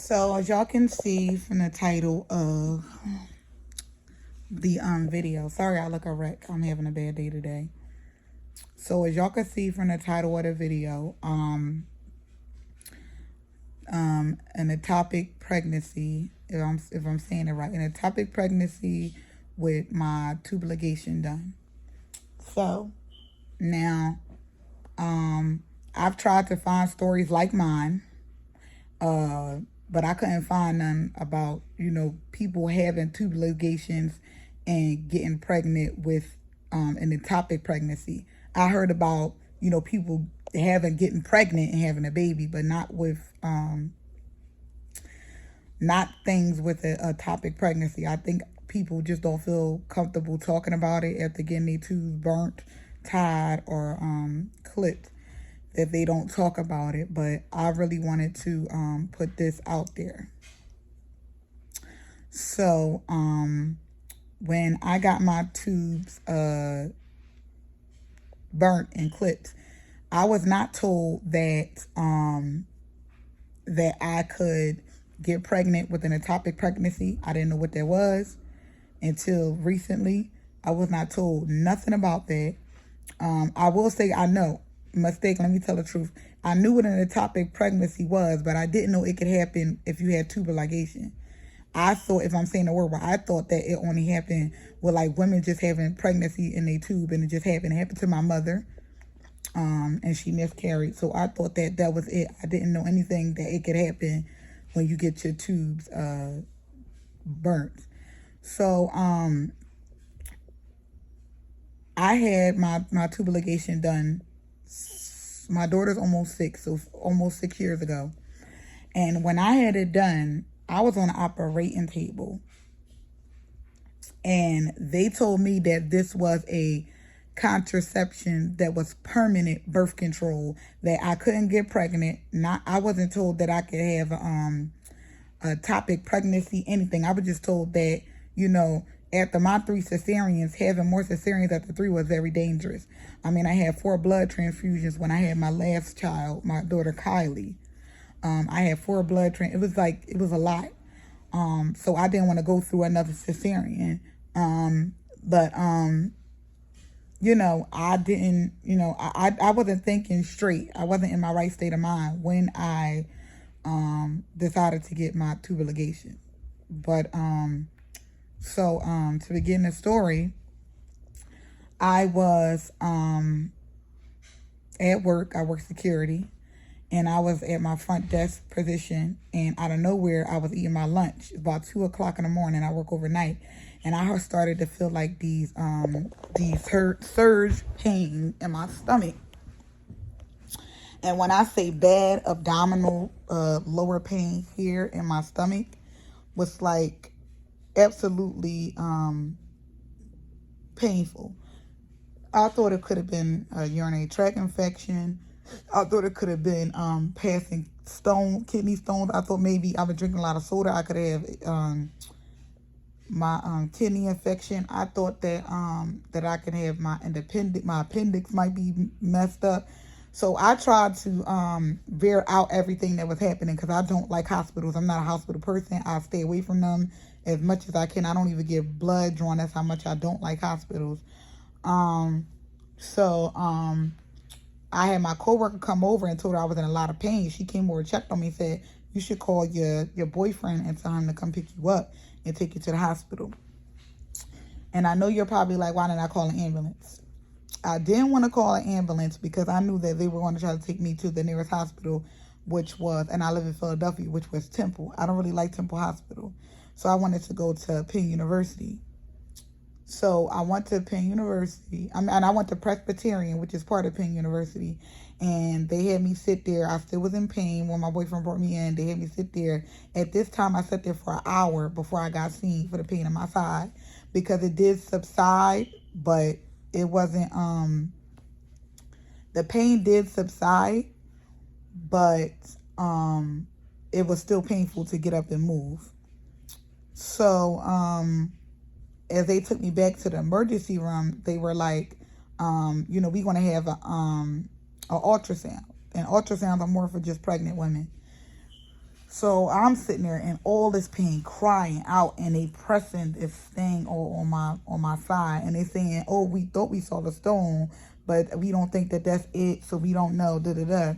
So as y'all can see from the title of the video, sorry I look a wreck. I'm having a bad day today. So as y'all can see from the title of the video, an ectopic pregnancy, if I'm saying it right, an ectopic pregnancy with my tubal ligation done. So now, I've tried to find stories like mine, but I couldn't find none about, people having tubal ligations and getting pregnant with an ectopic pregnancy. I heard about, people getting pregnant and having a baby, but not with, not things with a ectopic pregnancy. I think people just don't feel comfortable talking about it after getting their tubes burnt, tied, or clipped, if they don't talk about it. But I really wanted to put this out there. So when I got my tubes burnt and clipped, I was not told that that I could get pregnant with an ectopic pregnancy. I didn't know what that was until recently. I was not told nothing about that. I will say I know. Mistake, let me tell the truth. I knew what an ectopic pregnancy was, but I didn't know it could happen if you had tubal ligation. I thought, if I'm saying the word right, I thought that it only happened with like women just having pregnancy in their tube, and it just happened. It happened to my mother, and she miscarried. So I thought that that was it. I didn't know anything that it could happen when you get your tubes burnt. So I had my tubal ligation done. My daughter's almost 6, so almost 6 years ago. And when I had it done, I was on an operating table. And they told me that this was a contraception that was permanent birth control, that I couldn't get pregnant. I wasn't told that I could have a ectopic pregnancy, anything. I was just told that, after my 3 cesareans, having more cesareans after 3 was very dangerous. I mean, I had 4 blood transfusions when I had my last child, my daughter Kylie. I had 4 blood it was a lot. So I didn't want to go through another cesarean. But I didn't, I wasn't thinking straight. I wasn't in my right state of mind when I decided to get my tubal ligation. But so to begin the story, I was at work. I work security, and I was at my front desk position, and out of nowhere, I was eating my lunch. About 2 o'clock in the morning. I work overnight, and I started to feel like these surge pain in my stomach. And when I say bad, abdominal lower pain here in my stomach was like absolutely painful. I thought it could have been a urinary tract infection. I thought it could have been passing kidney stones. I thought maybe I was drinking a lot of soda. I could have my kidney infection. I thought that that I could have my appendix might be messed up. So I tried to bear out everything that was happening, because I don't like hospitals. I'm not a hospital person. I stay away from them as much as I can. I don't even get blood drawn. That's how much I don't like hospitals. So I had my coworker come over and told her I was in a lot of pain. She came over, checked on me, and said, you should call your boyfriend and tell him to come pick you up and take you to the hospital. And I know you're probably like, why didn't I call an ambulance? I didn't want to call an ambulance because I knew that they were going to try to take me to the nearest hospital, which was, and I live in Philadelphia, which was Temple. I don't really like Temple Hospital. So I wanted to go to Penn University. So I went to Penn University. And I went to Presbyterian, which is part of Penn University. And they had me sit there. I still was in pain when my boyfriend brought me in. They had me sit there. At this time, I sat there for an hour before I got seen for the pain on my side, because it did subside, but it wasn't, the pain did subside, but it was still painful to get up and move. So as they took me back to the emergency room, they were like, we're going to have an ultrasound. And ultrasounds are more for just pregnant women. So I'm sitting there in all this pain, crying out, and they pressing this thing on my side, and they saying, "Oh, we thought we saw the stone, but we don't think that that's it, so we don't know." Da da da.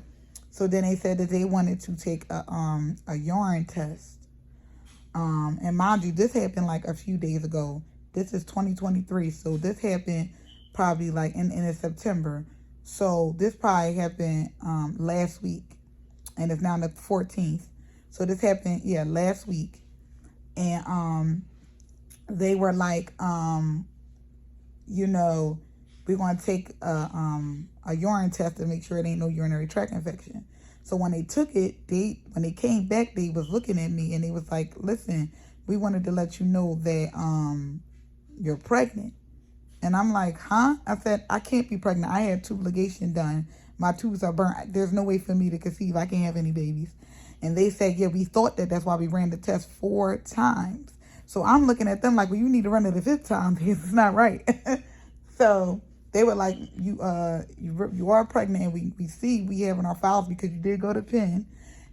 So then they said that they wanted to take a urine test. And mind you, this happened like a few days ago. This is 2023, so this happened probably like in September. So this probably happened last week, and it's now the 14th. So this happened, yeah, last week. And they were like, you know, we're going to take a urine test to make sure it ain't no urinary tract infection. So when they took it, when they came back, they was looking at me and they was like, "Listen, we wanted to let you know that you're pregnant." And I'm like, "Huh?" I said, "I can't be pregnant. I had tube ligation done. My tubes are burnt. There's no way for me to conceive. I can't have any babies." And they said, "Yeah, we thought that. That's why we ran the test 4 times." So I'm looking at them like, "Well, you need to run it the 5th time because it's not right." So they were like, you are pregnant, and we see, we have in our files, because you did go to Penn,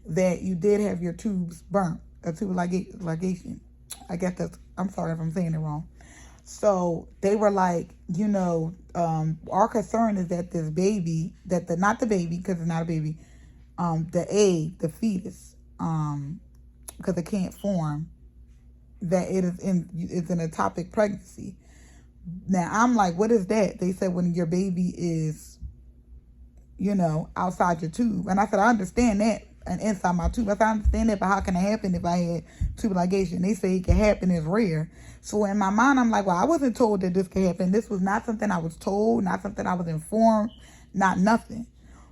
that you did have your tubes burnt, a tube ligation. I guess that's, I'm sorry if I'm saying it wrong. So they were like, our concern is that this baby, not the baby, because it's not a baby, the egg, the fetus, because it can't form, that it's an ectopic pregnancy. Now I'm like, what is that? They said when your baby is, outside your tube. And I said, I understand that, and inside my tube. I said, I understand that, but how can it happen if I had tube ligation? They say it can happen, it's rare. So in my mind, I'm like, well, I wasn't told that this could happen. This was not something I was told, not something I was informed, not nothing.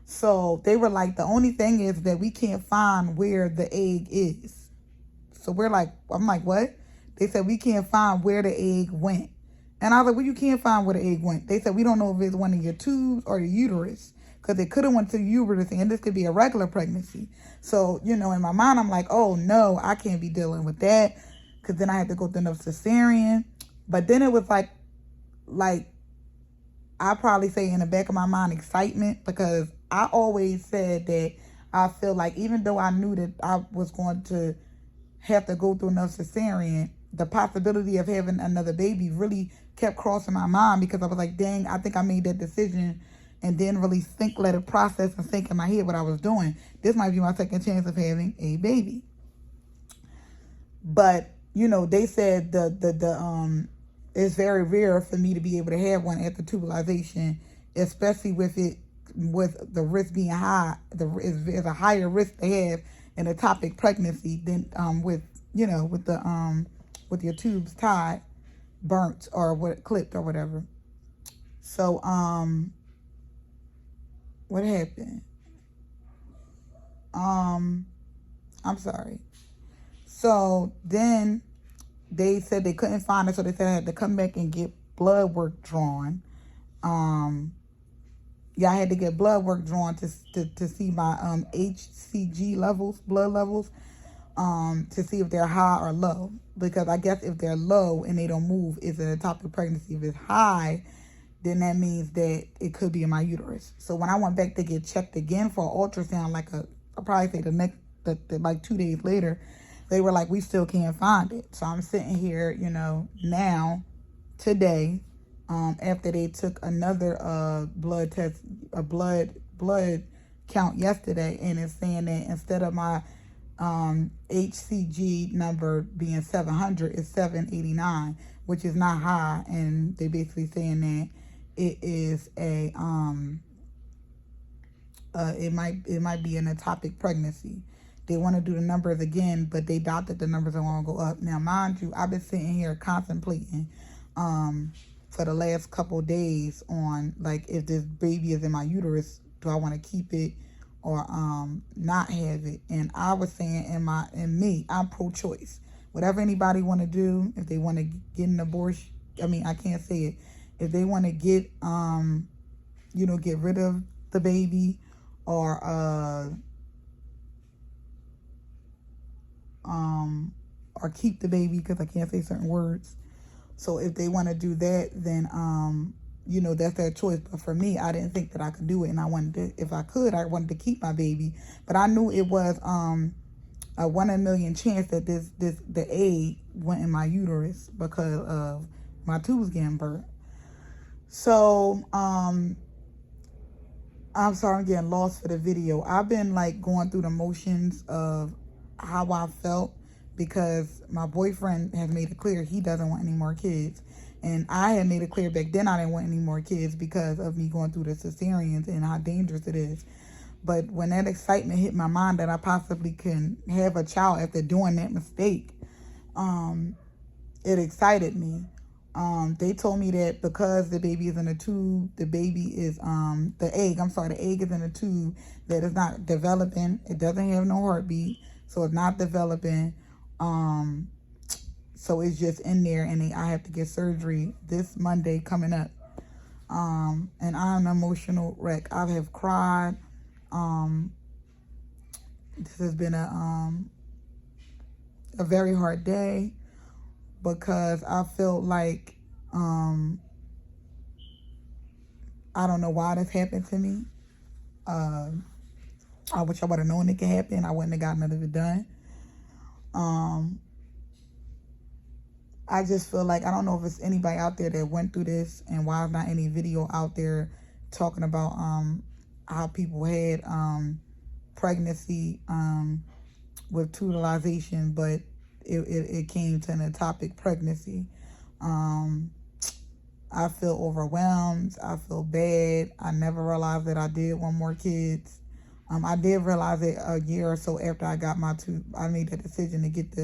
So they were like, the only thing is that we can't find where the egg is. So I'm like, what? They said, we can't find where the egg went. And I was like, well, you can't find where the egg went. They said, we don't know if it's one of your tubes or your uterus, because it could have went to the uterus, and this could be a regular pregnancy. So, in my mind, I'm like, oh, no, I can't be dealing with that, because then I had to go through another cesarean. But then it was like I probably say in the back of my mind, excitement, because I always said that I feel like even though I knew that I was going to have to go through another cesarean, the possibility of having another baby really kept crossing my mind, because I was like, dang, I think I made that decision and didn't really let it process and think in my head what I was doing. This might be my second chance of having a baby. But, they said it's very rare for me to be able to have one after tubalization, especially with the risk being high. It's a higher risk to have an ectopic pregnancy than with your tubes tied, burnt, or clipped or whatever. So what happened? I'm sorry. So then they said they couldn't find it, so they said I had to come back and get blood work drawn. I had to get blood work drawn to see my HCG levels, blood levels, to see if they're high or low. Because I guess if they're low and they don't move, it's an ectopic pregnancy. If it's high, then that means that it could be in my uterus. So when I went back to get checked again for an ultrasound, I'll probably say like 2 days later, they were like, we still can't find it. So I'm sitting here, now, today, after they took another blood test, a blood count yesterday, and it's saying that instead of my HCG number being 700, it's 789, which is not high, and they basically saying that it is it might be an ectopic pregnancy. They want to do the numbers again, but they doubt that the numbers are going to go up. Now, mind you, I've been sitting here contemplating for the last couple of days on, like, if this baby is in my uterus, do I want to keep it or not have it? And I was saying, I'm pro-choice. Whatever anybody want to do, if they want to get an abortion, I can't say it. If they want to get rid of the baby, or keep the baby, because I can't say certain words. So if they want to do that, then that's their choice. But for me, I didn't think that I could do it, and I wanted to, if I could, I wanted to keep my baby. But I knew it was a 1 in a million chance that the egg went in my uterus because of my tubes getting burnt. So I'm sorry, I'm getting lost for the video. I've been like going through the motions of how I felt because my boyfriend has made it clear he doesn't want any more kids. And I had made it clear back then I didn't want any more kids because of me going through the cesareans and how dangerous it is. But when that excitement hit my mind that I possibly can have a child after doing that mistake, it excited me. They told me that because the baby is in a tube, the egg is in a tube, that it's not developing. It doesn't have no heartbeat, so it's not developing. So it's just in there, and I have to get surgery this Monday coming up. And I'm an emotional wreck. I have cried. This has been a very hard day because I feel like I don't know why this happened to me. I wish I would have known it could happen. I wouldn't have gotten none of it done. I just feel like, I don't know if it's anybody out there that went through this and why there's not any video out there talking about how people had pregnancy with tubalization, but it came to an ectopic pregnancy. I feel overwhelmed. I feel bad. I never realized that I did want more kids. I did realize it a year or so after I got my tube. I made that decision to get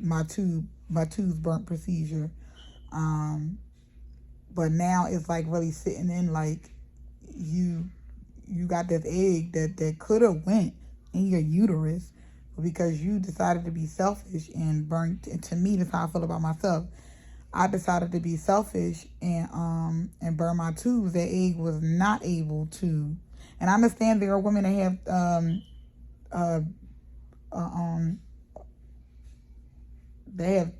my tubes burnt procedure. But now it's like really sitting in, like you got this egg that could have went in your uterus because you decided to be selfish and burnt. And to me, that's how I feel about myself. I decided to be selfish and burn my tubes. That egg was not able to. And I understand there are women that have they have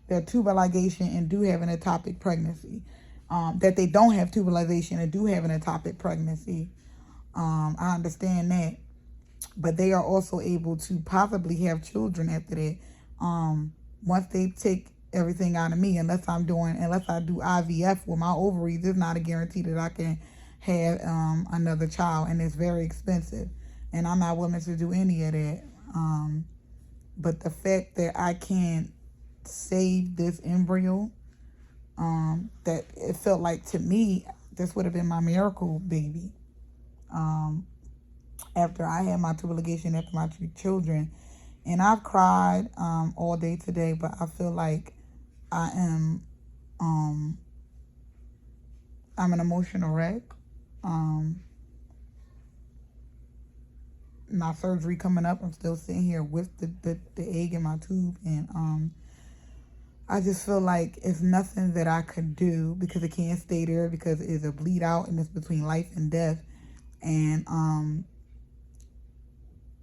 their tubal ligation and do have an ectopic pregnancy. That they don't have tubalization and do have an ectopic pregnancy. I understand that. But they are also able to possibly have children after that. Once they take everything out of me, unless I do IVF with my ovaries, it's not a guarantee that I can have another child, and it's very expensive. And I'm not willing to do any of that. But the fact that I can't save this embryo, that it felt like to me, this would have been my miracle baby. After I had my tubal ligation, after my 2 children. And I've cried all day today, but I feel like I'm an emotional wreck. My surgery coming up, I'm still sitting here with the egg in my tube, and I just feel like it's nothing that I could do because it can't stay there because it's a bleed out and it's between life and death. And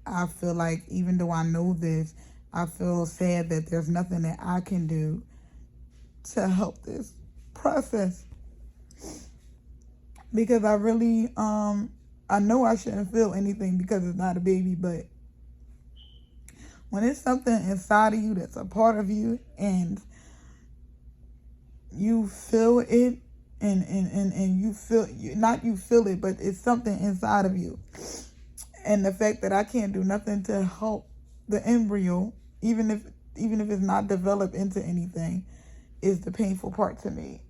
I feel like even though I know this, I feel sad that there's nothing that I can do to help this process. Because I really, I know I shouldn't feel anything because it's not a baby, but when it's something inside of you that's a part of you and you feel it and you feel, not you feel it, but it's something inside of you. And the fact that I can't do nothing to help the embryo, even if it's not developed into anything, is the painful part to me.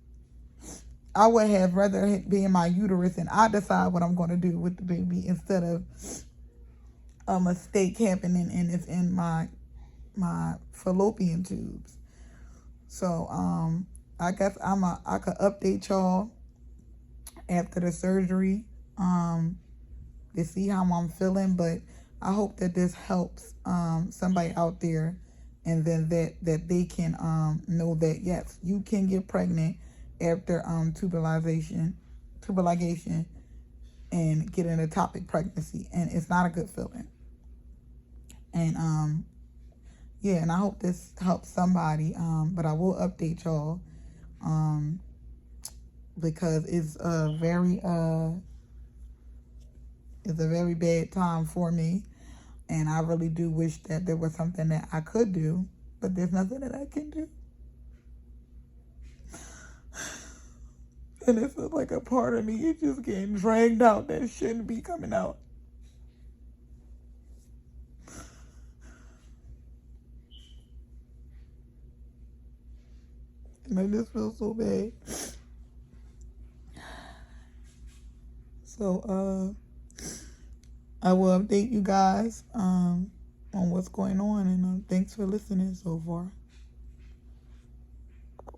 I would have rather it be in my uterus and I decide what I'm going to do with the baby instead of a mistake happening and it's in my fallopian tubes. So I guess I could update y'all after the surgery. To see how I'm feeling, but I hope that this helps somebody out there, and then that they can know that yes, you can get pregnant after tubal ligation and get an ectopic pregnancy, and it's not a good feeling. And yeah, and I hope this helps somebody. But I will update y'all because it's very It's a very bad time for me. And I really do wish that there was something that I could do, but there's nothing that I can do. And it feels like a part of me is just getting dragged out that shouldn't be coming out. And I just feel so bad. So, I will update you guys on what's going on, and thanks for listening so far.